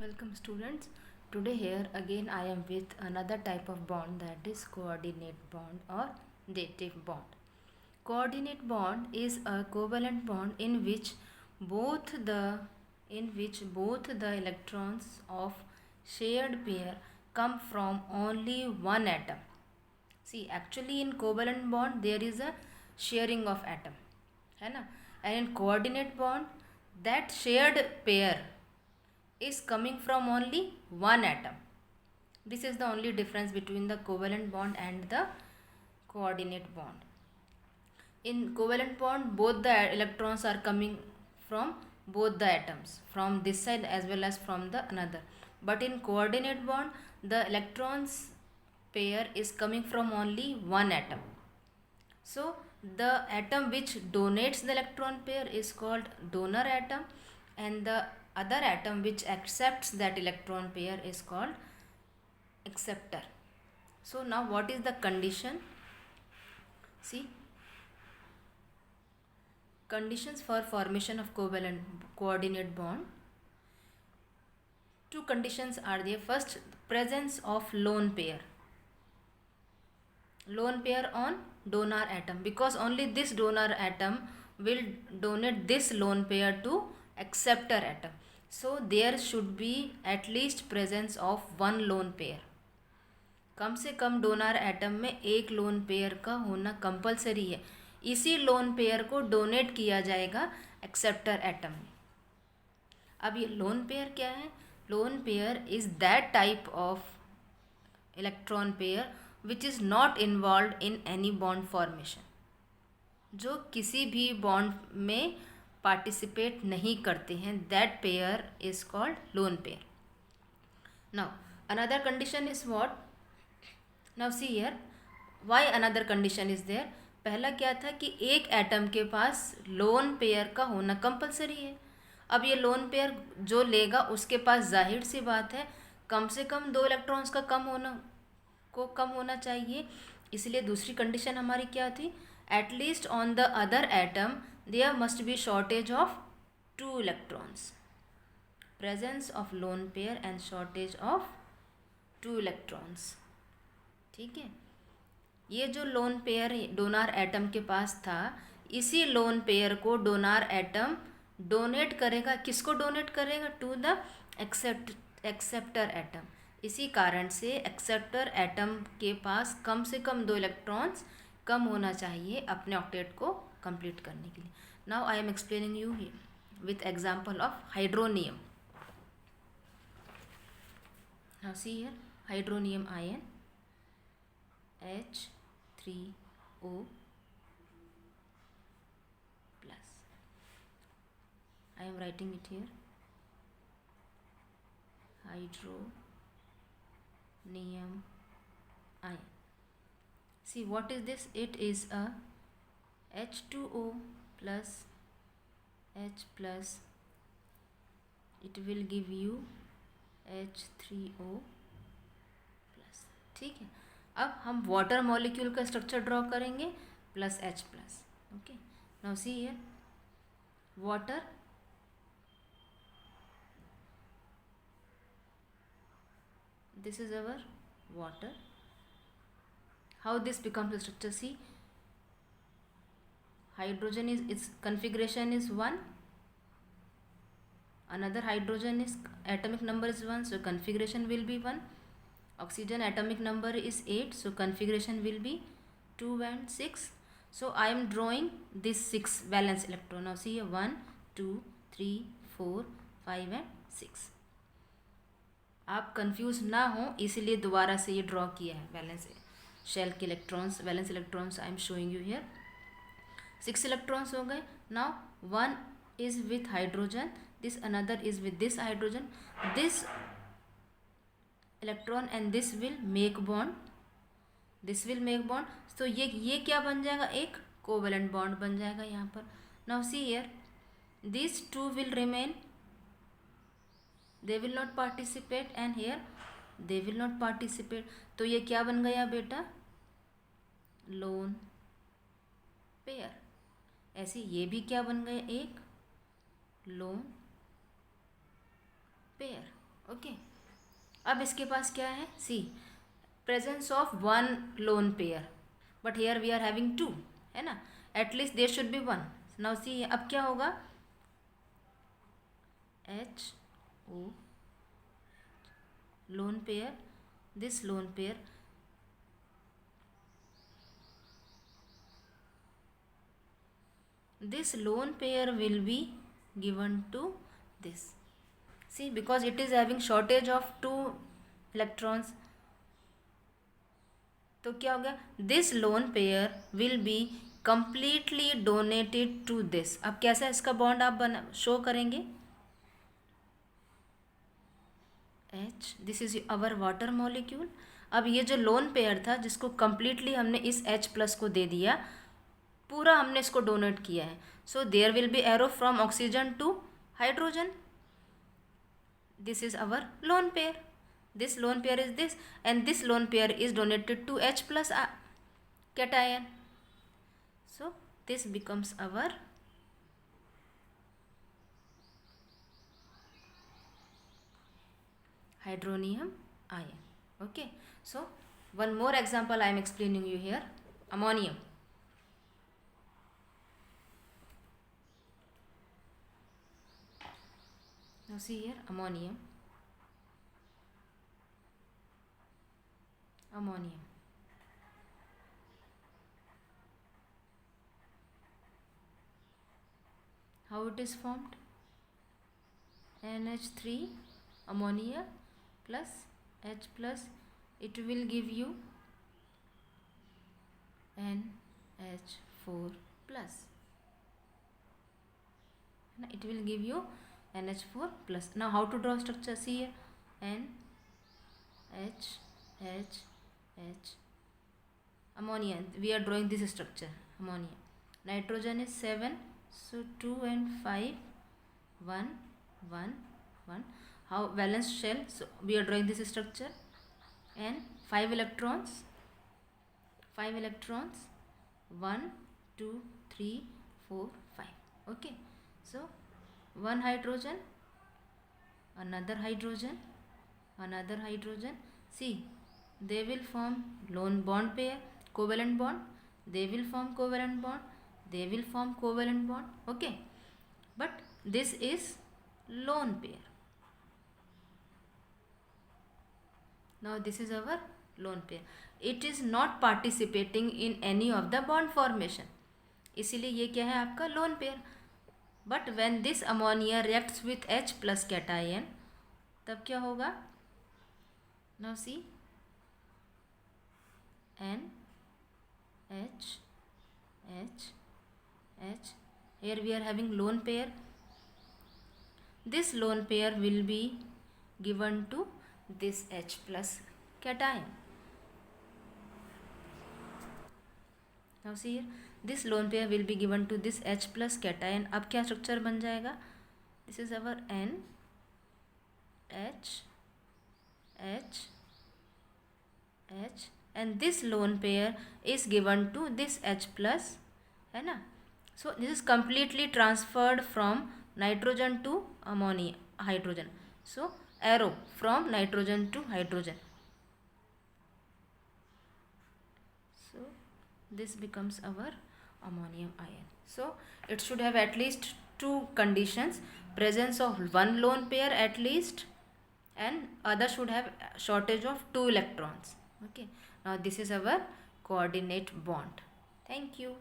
Welcome students. Today here again I am with another type of bond, that is coordinate bond or dative bond. Coordinate bond is a covalent bond both the in which both the electrons of shared pair come from only one atom. See, actually in covalent bond there is a sharing of atom, है ना? And in coordinate bond that shared pair is coming from only one atom. This is the only difference between the covalent bond and the coordinate bond. In covalent bond, both the electrons are coming from both the atoms, from this side as well as from the another. But in coordinate bond, the electrons pair is coming from only one atom. So the atom which donates the electron pair is called donor atom, and the other atom which accepts that electron pair is called acceptor. So now what is the condition? See, conditions for formation of covalent coordinate bond. Two conditions are there. First, presence of lone pair on donor atom, because only this donor atom will donate this lone pair to acceptor atom. So there should be at least presence of one lone pair. कम से कम donor atom में एक lone pair का होना compulsory है. इसी lone pair को donate किया जाएगा एक्सेप्टर एटम में. अब ये लोन पेयर क्या है? Lone pair is that type of electron pair which is not involve in any bond formation, जो किसी भी बॉन्ड में पार्टिसिपेट नहीं करते हैं. That pair is called lone pair. Now another condition is what? Now see here, why another condition is there. पहला क्या था कि एक एटम के पास लोन पेयर का होना कंपलसरी है. अब ये लोन पेयर जो लेगा उसके पास जाहिर सी बात है कम से कम दो इलेक्ट्रॉन्स का कम होना चाहिए. इसलिए दूसरी कंडीशन हमारी क्या थी? At least on the other atom there must be shortage of two electrons. Presence of lone pair and shortage of two electrons. ठीक है, ये जो लोन पेयर डोनार एटम के पास था, इसी लोन पेयर को डोनार एटम डोनेट करेगा. किसको डोनेट करेगा? To the acceptor atom. इसी कारण से एक्सेप्टर एटम के पास कम से कम दो इलेक्ट्रॉन्स कम होना चाहिए अपने ऑक्टेट को कंप्लीट करने के लिए. Now I am explaining you with example of hydronium. Now see here, hydronium ion H3O plus. I am writing it here. Hydronium ion. See, what is this? It is a H2O plus H plus. It will give you H3O plus. ठीक है. अब हम water molecule का structure draw करेंगे plus H plus. Okay, now see here, water this is our water. How this becomes the structure? See, hydrogen is its configuration is 1, another hydrogen is atomic number is 1, so configuration will be 1. Oxygen atomic number is 8, so configuration will be 2 and 6. So I am drawing this 6 valence electron. Now see here, 1 2 3 4 5 and 6. आप confuse ना हो इसलिए दोबारा से ये draw किया है. Valence shell के electrons, valence electrons I am showing you here. 6 electrons हो गए. Now 1 is with hydrogen, this another is with this hydrogen. This electron and this will make bond. तो ये क्या बन जाएगा? एक कोवेलेंट बॉन्ड बन जाएगा यहाँ पर. Now see here, this two will remain, they will not participate, and here they will not participate. तो ये क्या बन गया बेटा? Lone pair. ऐसे ये भी क्या बन गया? एक लोन पेयर. ओके, अब इसके पास क्या है, see presence of one lone pair, but here we are having two, है ना, at least there should be one. Now see अब क्या होगा, H O lone pair, this lone pair, this lone pair will be given to this. See, because it is having shortage of two electrons, तो क्या हो गया, this lone pair will be completely donated to this. अब कैसा इसका bond आप बना show करेंगे, H, this is our water molecule. अब ये जो लोन पेयर था जिसको completely हमने इस H प्लस को दे दिया, पूरा हमने इसको डोनेट किया है. So there will be arrow from oxygen to hydrogen. This is our lone pair, this lone pair is this, and this lone pair is donated to H plus cation. So this becomes our hydronium ion. Okay, so one more example I am explaining you here, ammonium. Now see here, ammonium. How it is formed? NH3 ammonia plus H plus, it will give you NH4 plus. It will give you NH4 plus. Now how to draw structure? See here, N H H H, ammonia, we are drawing this structure, ammonia. Nitrogen is 7, so 2 and 5, 1 1 1. How valence shell, so we are drawing this structure, and 5 electrons, 1 2 3 4 5. Okay, so one hydrogen, another hydrogen, see, they will form lone bond pair, covalent bond, they will form covalent bond, they will form covalent bond. Okay, but this is lone pair. Now this is our lone pair, it is not participating in any of the bond formation, इसीलिए ये क्या है आपका lone pair. But when this ammonia reacts with H plus cation, तब क्या होगा, now see, N H H H, here we are having lone pair, this lone pair will be given to this H plus cation. Now see here, this lone pair will be given to this H plus cation. अब क्या structure बन जाएगा, this is our N H H H, and this lone pair is given to this H plus, है ना. So this is completely transferred from nitrogen to ammonia, hydrogen. So arrow from nitrogen to hydrogen. So this becomes our ammonium ion. So it should have at least two conditions, presence of one lone pair at least, and other should have shortage of 2 electrons. Okay, now this is our coordinate bond. Thank you.